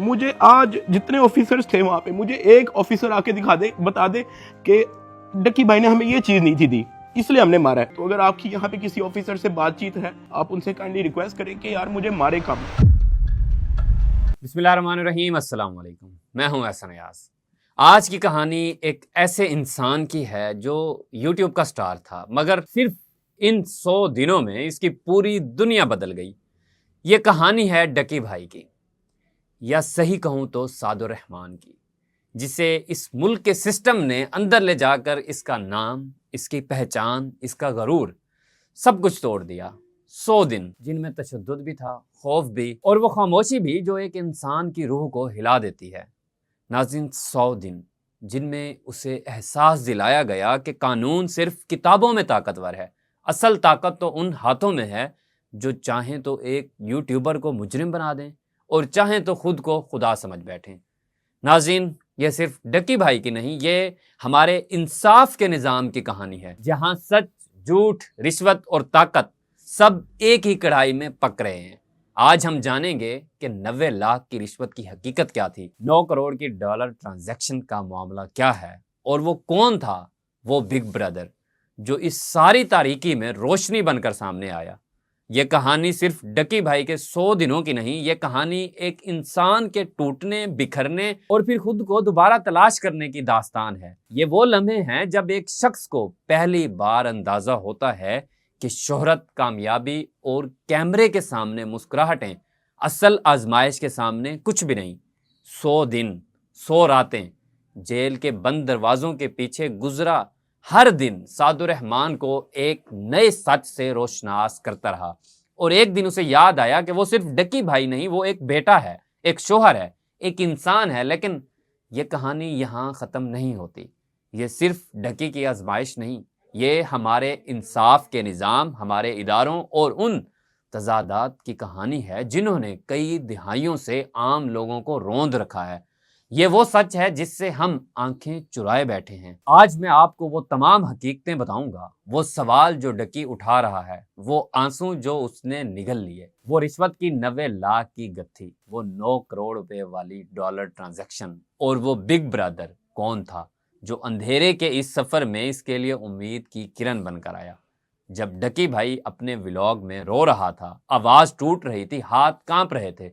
مجھے آج جتنے آفیسرز تھے وہاں پہ, مجھے ایک آفیسر آ کے بتا دے کہ ڈکی بھائی نے ہمیں یہ چیز نہیں تھی دی, اس لیے ہم نے مارا ہے. تو اگر آپ کی یہاں پہ کسی آفیسر سے بات چیت ہے, آپ ان سے کائنڈلی ریکویسٹ کریں کہ یار مجھے مارے کم. بسم اللہ الرحمن الرحیم. السلام علیکم, میں ہوں احسن ایاز. آج کی کہانی ایک ایسے انسان کی ہے جو یوٹیوب کا سٹار تھا, مگر صرف ان 100 دنوں میں اس کی پوری دنیا بدل گئی. یہ کہانی ہے ڈکی بھائی کی, یا صحیح کہوں تو سعد الرحمان کی, جسے اس ملک کے سسٹم نے اندر لے جا کر اس کا نام, اس کی پہچان, اس کا غرور سب کچھ توڑ دیا. 100 دن جن میں تشدد بھی تھا, خوف بھی, اور وہ خاموشی بھی جو ایک انسان کی روح کو ہلا دیتی ہے. ناظرین, 100 دن جن میں اسے احساس دلایا گیا کہ قانون صرف کتابوں میں طاقتور ہے, اصل طاقت تو ان ہاتھوں میں ہے جو چاہیں تو ایک یوٹیوبر کو مجرم بنا دیں اور چاہیں تو خود کو خدا سمجھ بیٹھیں. ناظرین, یہ صرف ڈکی بھائی کی نہیں, یہ ہمارے انصاف کے نظام کی کہانی ہے, جہاں سچ, جھوٹ, رشوت اور طاقت سب ایک ہی کڑھائی میں پک رہے ہیں. آج ہم جانیں گے کہ 90 لاکھ کی رشوت کی حقیقت کیا تھی, 9 کروڑ کی ڈالر ٹرانزیکشن کا معاملہ کیا ہے, اور وہ کون تھا وہ بگ برادر جو اس ساری تاریکی میں روشنی بن کر سامنے آیا. یہ کہانی صرف ڈکی بھائی کے 100 دنوں کی نہیں, یہ کہانی ایک انسان کے ٹوٹنے, بکھرنے اور پھر خود کو دوبارہ تلاش کرنے کی داستان ہے. یہ وہ لمحے ہیں جب ایک شخص کو پہلی بار اندازہ ہوتا ہے کہ شہرت, کامیابی اور کیمرے کے سامنے مسکراہٹیں اصل آزمائش کے سامنے کچھ بھی نہیں. 100 دن, 100 راتیں جیل کے بند دروازوں کے پیچھے گزرا ہر دن سعد الرحمان کو ایک نئے سچ سے روشناس کرتا رہا, اور ایک دن اسے یاد آیا کہ وہ صرف ڈکی بھائی نہیں, وہ ایک بیٹا ہے, ایک شوہر ہے, ایک انسان ہے. لیکن یہ کہانی یہاں ختم نہیں ہوتی. یہ صرف ڈکی کی آزمائش نہیں, یہ ہمارے انصاف کے نظام, ہمارے اداروں اور ان تضادات کی کہانی ہے جنہوں نے کئی دہائیوں سے عام لوگوں کو روند رکھا ہے. یہ وہ سچ ہے جس سے ہم آنکھیں چرائے بیٹھے ہیں. آج میں آپ کو وہ تمام حقیقتیں بتاؤں گا, وہ سوال جو ڈکی اٹھا رہا ہے, وہ آنسو جو اس نے نگل لیے, وہ رشوت کی 90 لاکھ کی گتھی, وہ 9 کروڑ روپے والی ڈالر ٹرانزیکشن, اور وہ بگ برادر کون تھا جو اندھیرے کے اس سفر میں اس کے لیے امید کی کرن بن کر آیا. جب ڈکی بھائی اپنے ولاگ میں رو رہا تھا, آواز ٹوٹ رہی تھی, ہاتھ کانپ رہے تھے,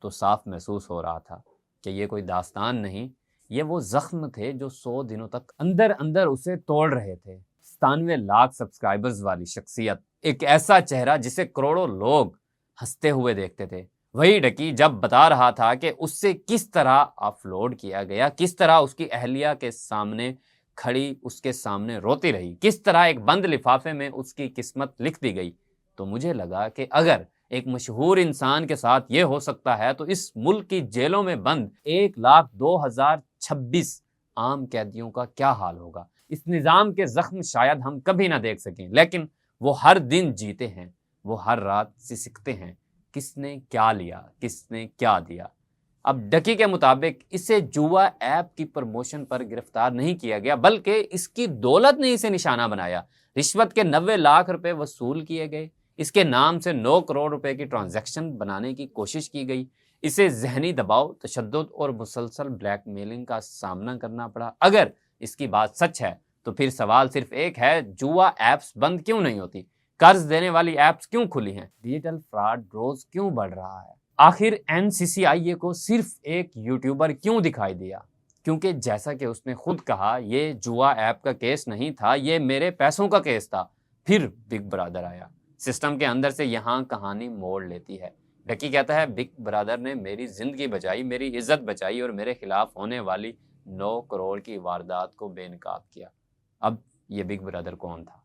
تو صاف محسوس ہو رہا تھا کہ یہ کوئی داستان نہیں, یہ وہ زخم تھے جو 100 دنوں تک اندر اندر اسے توڑ رہے تھے. 97 لاکھ سبسکرائبرز والی شخصیت, ایک ایسا چہرہ جسے کروڑوں لوگ ہنستے ہوئے دیکھتے تھے, وہی ڈکی جب بتا رہا تھا کہ اس سے کس طرح اپلوڈ کیا گیا, کس طرح اس کی اہلیہ کے سامنے کھڑی اس کے سامنے روتی رہی, کس طرح ایک بند لفافے میں اس کی قسمت لکھ دی گئی, تو مجھے لگا کہ اگر ایک مشہور انسان کے ساتھ یہ ہو سکتا ہے تو اس ملک کی جیلوں میں بند 1,02,026 عام قیدیوں کا کیا حال ہوگا. اس نظام کے زخم شاید ہم کبھی نہ دیکھ سکیں, لیکن وہ ہر دن جیتے ہیں, وہ ہر رات سسکتے ہیں, کس نے کیا لیا, کس نے کیا دیا. اب ڈکی کے مطابق اسے جوا ایپ کی پروموشن پر گرفتار نہیں کیا گیا, بلکہ اس کی دولت نے اسے نشانہ بنایا. رشوت کے 90 لاکھ روپے وصول کیے گئے, اس کے نام سے 9 کروڑ روپے کی ٹرانزیکشن بنانے کی کوشش کی گئی, اسے ذہنی دباؤ, تشدد اور مسلسل بلیک میلنگ کا سامنا کرنا پڑا. اگر اس کی بات سچ ہے تو پھر سوال صرف ایک ہے, جوا ایپس بند کیوں نہیں ہوتی, قرض دینے والی ایپس کیوں کھلی ہیں, ڈیجیٹل فراڈ روز کیوں بڑھ رہا ہے, آخر NCCIA کو صرف ایک یوٹیوبر کیوں دکھائی دیا. کیونکہ جیسا کہ اس نے خود کہا, یہ جوا ایپ کا کیس نہیں تھا, یہ میرے پیسوں کا کیس تھا. پھر بگ برادر آیا. سسٹم کے اندر سے یہاں کہانی موڑ لیتی ہے. ڈکی کہتا ہے بگ برادر نے میری زندگی بچائی, میری عزت بچائی, اور میرے خلاف ہونے والی 9 کروڑ کی واردات کو بے نقاب کیا. اب یہ بگ برادر کون تھا؟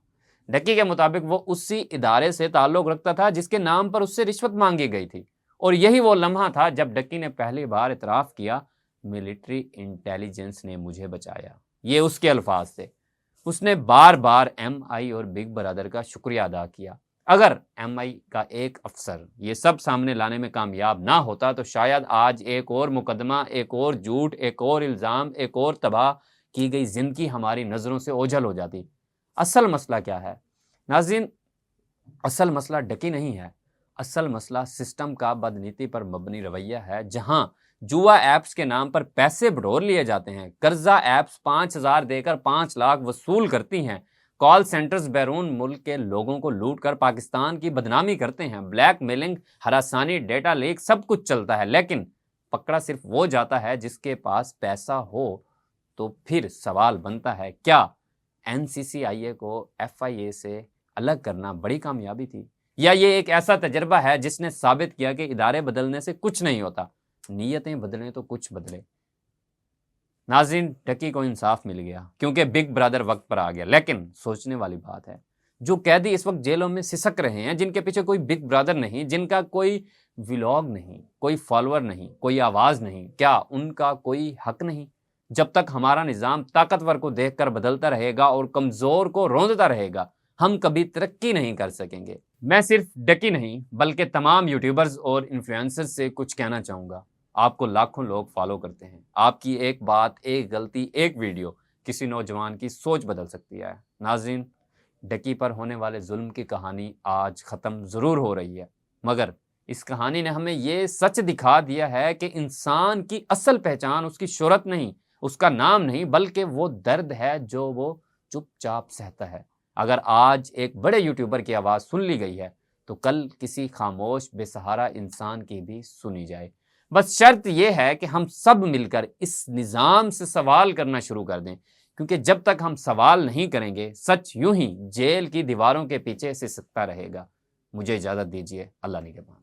ڈکی کے مطابق وہ اسی ادارے سے تعلق رکھتا تھا جس کے نام پر اس سے رشوت مانگی گئی تھی, اور یہی وہ لمحہ تھا جب ڈکی نے پہلی بار اعتراف کیا, ملٹری انٹیلیجنس نے مجھے بچایا. یہ اس کے الفاظ تھے. اس نے بار بار MI اور بگ برادر کا شکریہ ادا کیا. اگر MI کا ایک افسر یہ سب سامنے لانے میں کامیاب نہ ہوتا تو شاید آج ایک اور مقدمہ, ایک اور جھوٹ, ایک اور الزام, ایک اور تباہ کی گئی زندگی ہماری نظروں سے اوجھل ہو جاتی. اصل مسئلہ کیا ہے ناظرین؟ اصل مسئلہ ڈکی نہیں ہے, اصل مسئلہ سسٹم کا بدنیتی پر مبنی رویہ ہے, جہاں جوا ایپس کے نام پر پیسے بٹور لیے جاتے ہیں، قرضہ ایپس 5,000 دے کر 5 لاکھ وصول کرتی ہیں، کال سینٹرز بیرون ملک کے لوگوں کو لوٹ کر پاکستان کی بدنامی کرتے ہیں، بلیک میلنگ، ہراسانی، ڈیٹا لیک، سب کچھ چلتا ہے، لیکن پکڑا صرف وہ جاتا ہے جس کے پاس پیسہ ہو۔ تو پھر سوال بنتا ہے، کیا NCCIA کو FIA سے الگ کرنا بڑی کامیابی تھی، یا یہ ایک ایسا تجربہ ہے جس نے ثابت کیا کہ ادارے بدلنے سے کچھ نہیں ہوتا، نیتیں بدلیں تو کچھ بدلے۔ ناظرین، ڈکی کو انصاف مل گیا کیونکہ بگ برادر وقت پر آ گیا، لیکن سوچنے والی بات ہے، جو قیدی اس وقت جیلوں میں سسک رہے ہیں، جن کے پیچھے کوئی بگ برادر نہیں، جن کا کوئی ولاگ نہیں، کوئی فالوور نہیں، کوئی آواز نہیں، کیا ان کا کوئی حق نہیں؟ جب تک ہمارا نظام طاقتور کو دیکھ کر بدلتا رہے گا اور کمزور کو روندتا رہے گا، ہم کبھی ترقی نہیں کر سکیں گے۔ میں صرف ڈکی نہیں بلکہ تمام یوٹیوبرز اور انفلوئنسرز سے کچھ کہنا چاہوں گا۔ آپ کو لاکھوں لوگ فالو کرتے ہیں، آپ کی ایک بات، ایک غلطی، ایک ویڈیو کسی نوجوان کی سوچ بدل سکتی ہے۔ ناظرین، ڈکی پر ہونے والے ظلم کی کہانی آج ختم ضرور ہو رہی ہے، مگر اس کہانی نے ہمیں یہ سچ دکھا دیا ہے کہ انسان کی اصل پہچان اس کی شہرت نہیں، اس کا نام نہیں، بلکہ وہ درد ہے جو وہ چپ چاپ سہتا ہے۔ اگر آج ایک بڑے یوٹیوبر کی آواز سن لی گئی ہے تو کل کسی خاموش بے سہارا انسان کی بھی سنی جائے۔ بس شرط یہ ہے کہ ہم سب مل کر اس نظام سے سوال کرنا شروع کر دیں، کیونکہ جب تک ہم سوال نہیں کریں گے، سچ یوں ہی جیل کی دیواروں کے پیچھے سے سکتا رہے گا۔ مجھے اجازت دیجیے، اللہ نگہبان۔